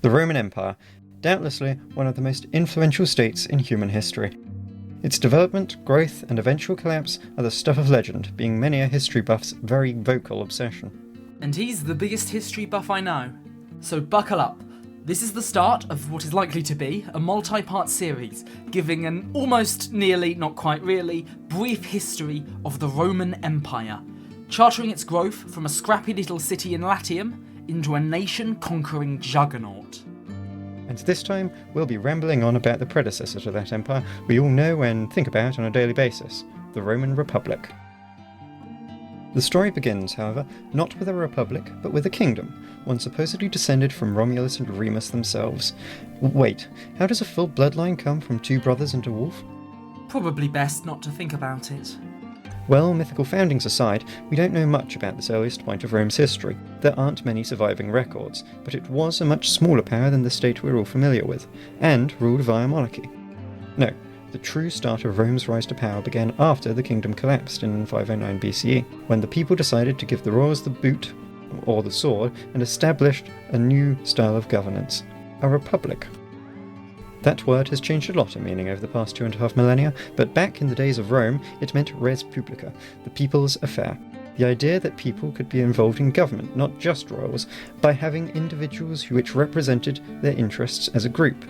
The Roman Empire, doubtlessly one of the most influential states in human history. Its development, growth, and eventual collapse are the stuff of legend, being many a history buff's very vocal obsession. And he's the biggest history buff I know. So buckle up. This is the start of what is likely to be a multi-part series, giving an almost, nearly, not quite really, brief history of the Roman Empire, charting its growth from a scrappy little city in Latium into a nation-conquering juggernaut. And this time, we'll be rambling on about the predecessor to that empire we all know and think about on a daily basis, the Roman Republic. The story begins, however, not with a republic, but with a kingdom, one supposedly descended from Romulus and Remus themselves. Wait, how does a full bloodline come from two brothers and a wolf? Probably best not to think about it. Well, mythical foundings aside, we don't know much about this earliest point of Rome's history. There aren't many surviving records, but it was a much smaller power than the state we're all familiar with, and ruled via monarchy. No, the true start of Rome's rise to power began after the kingdom collapsed in 509 BCE, when the people decided to give the royals the boot, or the sword, and established a new style of governance, a republic. That word has changed a lot in meaning over the past 2.5 millennia, but back in the days of Rome, it meant res publica, the people's affair. The idea that people could be involved in government, not just royals, by having individuals which represented their interests as a group.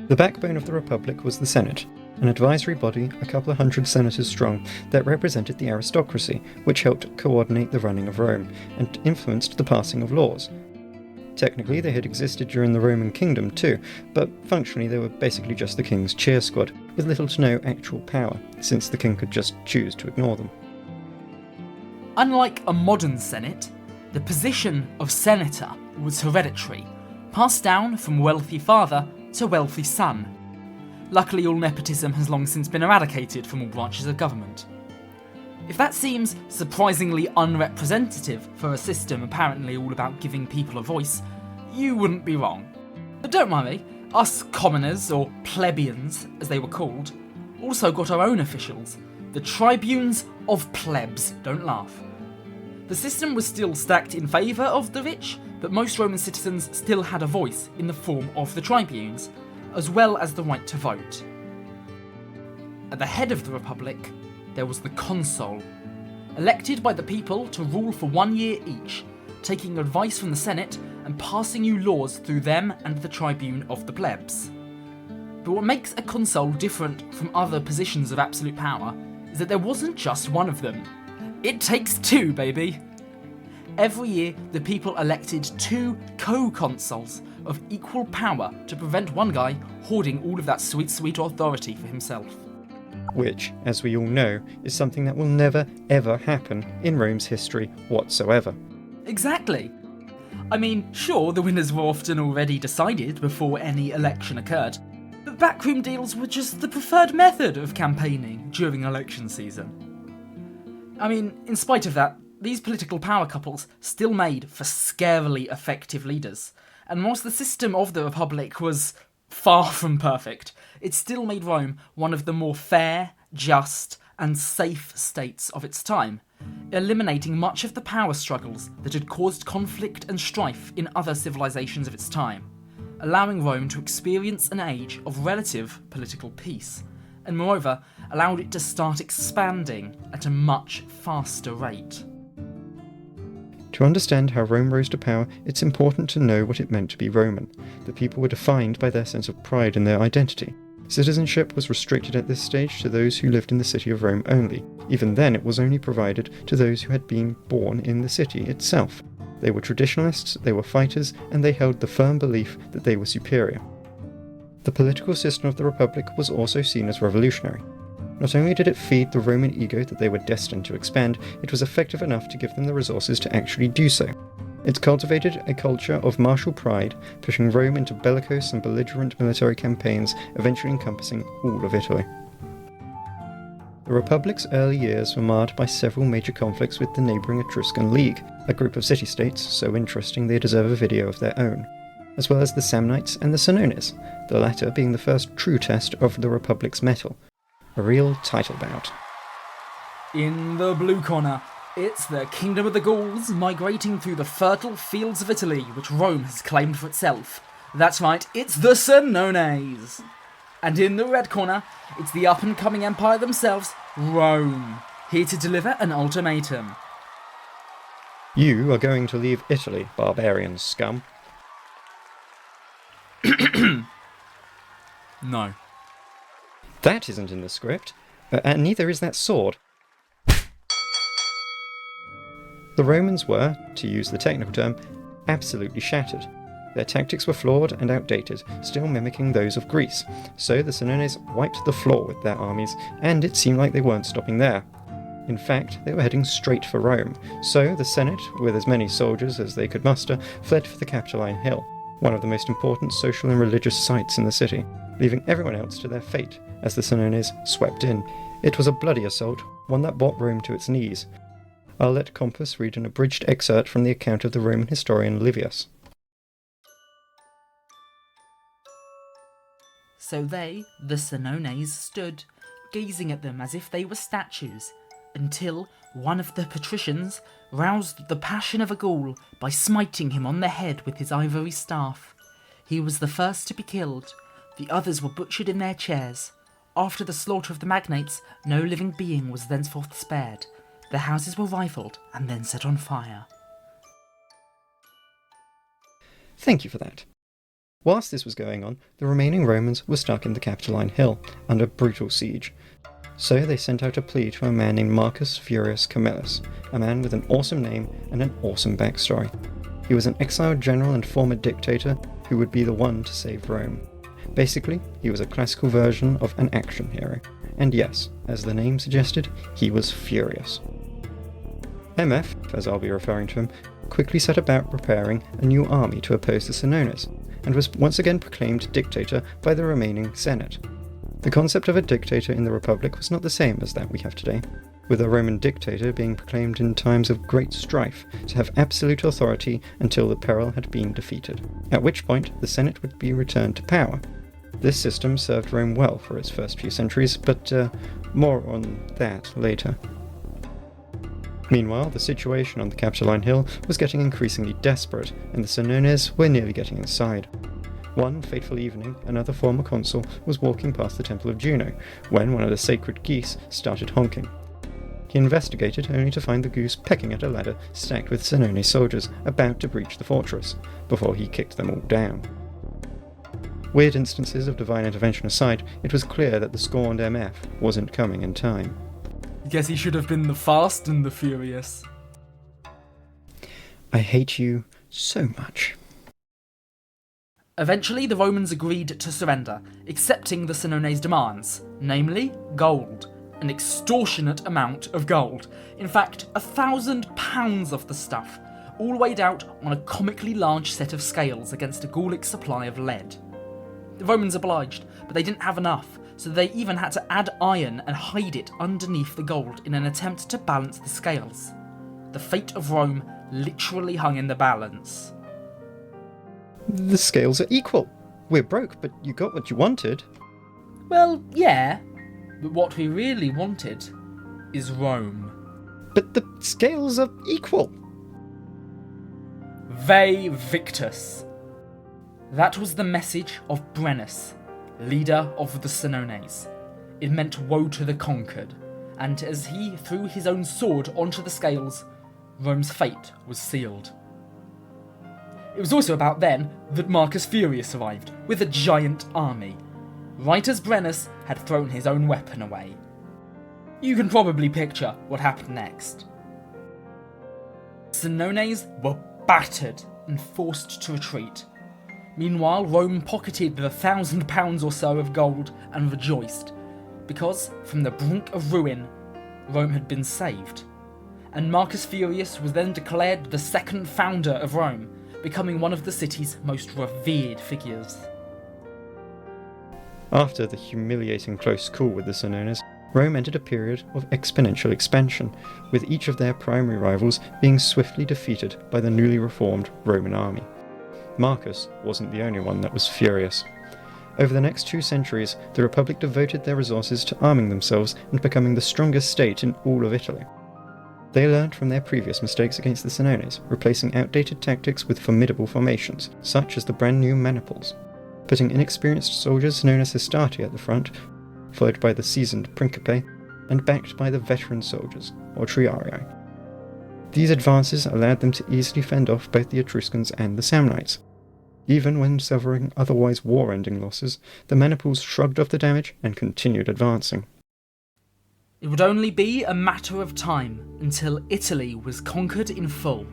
The backbone of the Republic was the Senate, an advisory body a couple of hundred senators strong that represented the aristocracy, which helped coordinate the running of Rome, and influenced the passing of laws. Technically, they had existed during the Roman kingdom too, but functionally they were basically just the king's cheer squad, with little to no actual power, since the king could just choose to ignore them. Unlike a modern senate, the position of senator was hereditary, passed down from wealthy father to wealthy son. Luckily, all nepotism has long since been eradicated from all branches of government. If that seems surprisingly unrepresentative for a system apparently all about giving people a voice, you wouldn't be wrong. But don't worry, us commoners, or plebeians as they were called, also got our own officials, the tribunes of plebs, don't laugh. The system was still stacked in favour of the rich, but most Roman citizens still had a voice in the form of the tribunes, as well as the right to vote. At the head of the Republic, there was the consul, elected by the people to rule for 1 year each, taking advice from the Senate and passing new laws through them and the tribune of the plebs. But what makes a consul different from other positions of absolute power is that there wasn't just one of them. It takes two, baby! Every year, the people elected 2 co-consuls of equal power to prevent one guy hoarding all of that sweet, sweet authority for himself. Which, as we all know, is something that will never, ever happen in Rome's history whatsoever. Exactly. I mean, sure, the winners were often already decided before any election occurred, but backroom deals were just the preferred method of campaigning during election season. I mean, in spite of that, these political power couples still made for scarily effective leaders, and whilst the system of the Republic was far from perfect, it still made Rome one of the more fair, just, and safe states of its time, eliminating much of the power struggles that had caused conflict and strife in other civilizations of its time, allowing Rome to experience an age of relative political peace, and moreover, allowed it to start expanding at a much faster rate. To understand how Rome rose to power, it's important to know what it meant to be Roman. The people were defined by their sense of pride in their identity. Citizenship was restricted at this stage to those who lived in the city of Rome only. Even then, it was only provided to those who had been born in the city itself. They were traditionalists, they were fighters, and they held the firm belief that they were superior. The political system of the Republic was also seen as revolutionary. Not only did it feed the Roman ego that they were destined to expand, it was effective enough to give them the resources to actually do so. It cultivated a culture of martial pride, pushing Rome into bellicose and belligerent military campaigns, eventually encompassing all of Italy. The Republic's early years were marred by several major conflicts with the neighbouring Etruscan League, a group of city-states so interesting they deserve a video of their own, as well as the Samnites and the Senones, the latter being the first true test of the Republic's mettle. A real title bout. In the blue corner, It's the kingdom of the Gauls migrating through the fertile fields of Italy, which Rome has claimed for itself. That's right, it's the Senones. And in the red corner, it's the up-and-coming empire themselves, Rome, here to deliver an ultimatum. You are going to leave Italy, barbarian scum. No. That isn't in the script, and neither is that sword. The Romans were, to use the technical term, absolutely shattered. Their tactics were flawed and outdated, still mimicking those of Greece, so the Senones wiped the floor with their armies, and it seemed like they weren't stopping there. In fact, they were heading straight for Rome, so the Senate, with as many soldiers as they could muster, fled for the Capitoline Hill, one of the most important social and religious sites in the city, leaving everyone else to their fate as the Senones swept in. It was a bloody assault, one that brought Rome to its knees. I'll let Compass read an abridged excerpt from the account of the Roman historian Livius. So they, the Senones, stood, gazing at them as if they were statues, until one of the patricians roused the passion of a Gaul by smiting him on the head with his ivory staff. He was the first to be killed. The others were butchered in their chairs. After the slaughter of the magnates, no living being was thenceforth spared. Their houses were rifled and then set on fire. Thank you for that. Whilst this was going on, the remaining Romans were stuck in the Capitoline Hill, under brutal siege. So they sent out a plea to a man named Marcus Furius Camillus, a man with an awesome name and an awesome backstory. He was an exiled general and former dictator who would be the one to save Rome. Basically, he was a classical version of an action hero. And yes, as the name suggested, he was furious. MF, as I'll be referring to him, quickly set about preparing a new army to oppose the Senones, and was once again proclaimed dictator by the remaining Senate. The concept of a dictator in the Republic was not the same as that we have today, with a Roman dictator being proclaimed in times of great strife to have absolute authority until the peril had been defeated, at which point the Senate would be returned to power. This system served Rome well for its first few centuries, but more on that later. Meanwhile, the situation on the Capitoline Hill was getting increasingly desperate, and the Senones were nearly getting inside. One fateful evening, another former consul was walking past the Temple of Juno, when one of the sacred geese started honking. He investigated, only to find the goose pecking at a ladder stacked with Senone soldiers about to breach the fortress, before he kicked them all down. Weird instances of divine intervention aside, it was clear that the scorned MF wasn't coming in time. Guess he should have been the Fast and the Furious. I hate you so much. Eventually, the Romans agreed to surrender, accepting the Senones' demands, namely gold. An extortionate amount of gold. In fact, 1,000 pounds of the stuff, all weighed out on a comically large set of scales against a Gallic supply of lead. The Romans obliged, but they didn't have enough, so they even had to add iron and hide it underneath the gold in an attempt to balance the scales. The fate of Rome literally hung in the balance. The scales are equal. We're broke, but you got what you wanted. Well, yeah, but what we really wanted is Rome. But the scales are equal. Vae Victus. That was the message of Brennus, leader of the Senones. It meant woe to the conquered, and as he threw his own sword onto the scales, Rome's fate was sealed. It was also about then that Marcus Furius arrived, with a giant army, right as Brennus had thrown his own weapon away. You can probably picture what happened next. Senones were battered and forced to retreat. Meanwhile, Rome pocketed the 1,000 pounds or so of gold and rejoiced, because from the brink of ruin, Rome had been saved. And Marcus Furius was then declared the second founder of Rome, becoming one of the city's most revered figures. After the humiliating close call with the Senones, Rome entered a period of exponential expansion, with each of their primary rivals being swiftly defeated by the newly reformed Roman army. Marcus wasn't the only one that was furious. Over the next 2 centuries, the Republic devoted their resources to arming themselves and becoming the strongest state in all of Italy. They learned from their previous mistakes against the Senones, replacing outdated tactics with formidable formations, such as the brand new maniples, putting inexperienced soldiers known as Hastati at the front, followed by the seasoned Principe, and backed by the veteran soldiers, or Triarii. These advances allowed them to easily fend off both the Etruscans and the Samnites. Even when suffering otherwise war-ending losses, the maniples shrugged off the damage and continued advancing. It would only be a matter of time until Italy was conquered in full,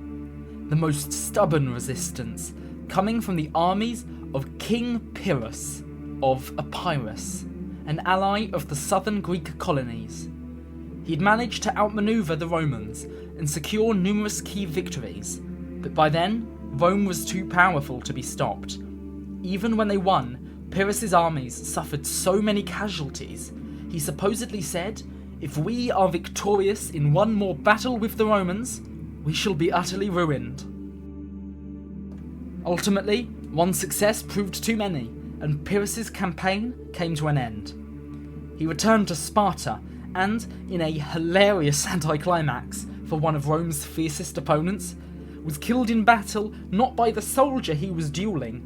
the most stubborn resistance coming from the armies of King Pyrrhus of Epirus, an ally of the southern Greek colonies. He'd managed to outmaneuver the Romans and secure numerous key victories, but by then, Rome was too powerful to be stopped. Even when they won, Pyrrhus's armies suffered so many casualties, he supposedly said, "If we are victorious in one more battle with the Romans, we shall be utterly ruined." Ultimately, one success proved too many, and Pyrrhus's campaign came to an end. He returned to Sparta, and, in a hilarious anticlimax for one of Rome's fiercest opponents, was killed in battle not by the soldier he was duelling,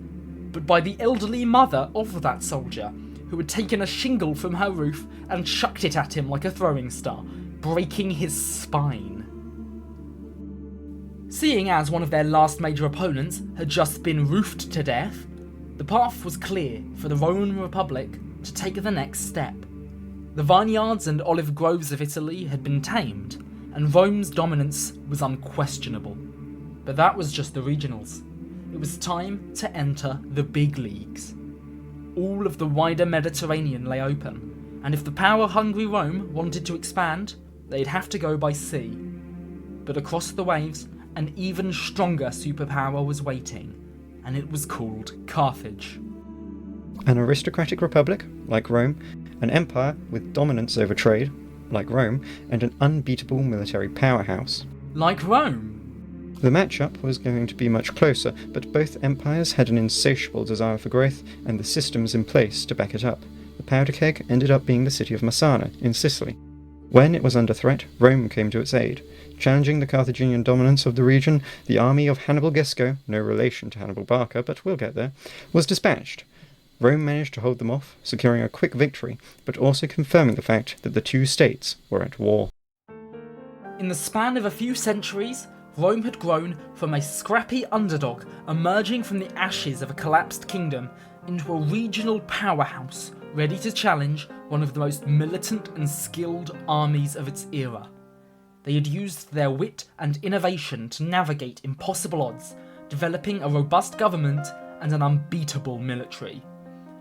but by the elderly mother of that soldier, who had taken a shingle from her roof and chucked it at him like a throwing star, breaking his spine. Seeing as one of their last major opponents had just been roofed to death, the path was clear for the Roman Republic to take the next step. The vineyards and olive groves of Italy had been tamed, and Rome's dominance was unquestionable. But that was just the regionals. It was time to enter the big leagues. All of the wider Mediterranean lay open, and if the power-hungry Rome wanted to expand, they'd have to go by sea. But across the waves, an even stronger superpower was waiting, and it was called Carthage. An aristocratic republic, like Rome, an empire with dominance over trade, like Rome, and an unbeatable military powerhouse. Like Rome. The matchup was going to be much closer, but both empires had an insatiable desire for growth and the systems in place to back it up. The powder keg ended up being the city of Messana, in Sicily. When it was under threat, Rome came to its aid. Challenging the Carthaginian dominance of the region, the army of Hannibal Gisco, no relation to Hannibal Barca, but we'll get there, was dispatched. Rome managed to hold them off, securing a quick victory, but also confirming the fact that the two states were at war. In the span of a few centuries, Rome had grown from a scrappy underdog emerging from the ashes of a collapsed kingdom into a regional powerhouse ready to challenge one of the most militant and skilled armies of its era. They had used their wit and innovation to navigate impossible odds, developing a robust government and an unbeatable military.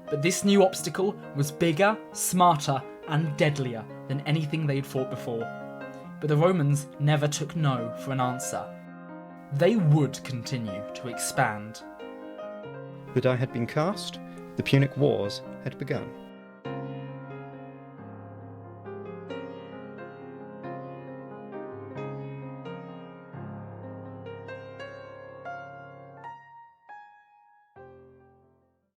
But this new obstacle was bigger, smarter, and deadlier than anything they had fought before. But the Romans never took no for an answer. They would continue to expand. The die had been cast, the Punic Wars had begun.